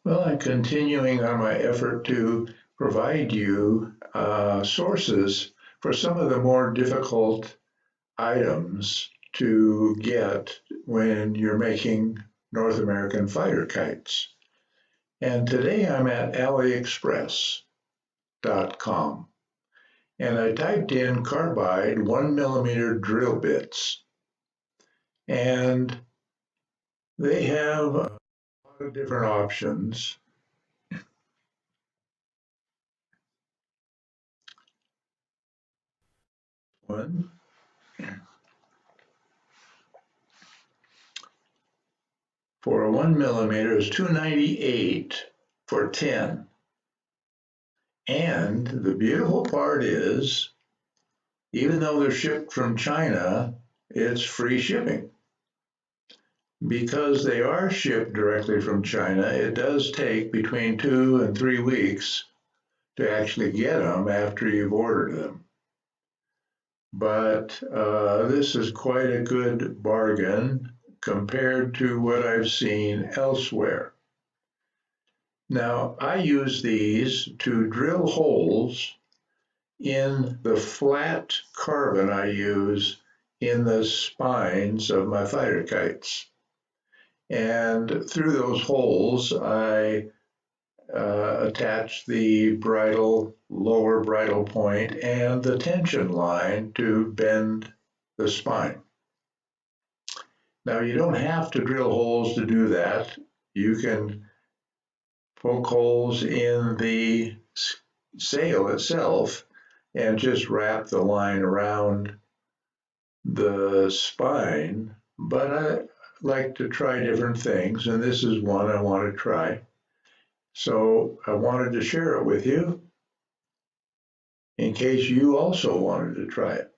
Well, I'm continuing on my effort to provide you sources for some of the more difficult items to get when you're making North American fighter kites. And today I'm at AliExpress.com and I typed in Carbide 1 millimeter drill bits. And they have a lot of different options. One for a 1 millimeter is $2.98 for 10. And the beautiful part is, even though they're shipped from China, it's free shipping. Because they are shipped directly from China, it does take between 2 and 3 weeks to actually get them after you've ordered them. But this is quite a good bargain compared to what I've seen elsewhere. Now, I use these to drill holes in the flat carbon I use in the spines of my fighter kites. And through those holes, I attach the bridle, lower bridle point, and the tension line to bend the spine. Now, you don't have to drill holes to do that. You can poke holes in the sail itself and just wrap the line around the spine. But I like to try different things, and this is one I want to try. So I wanted to share it with you in case you also wanted to try it.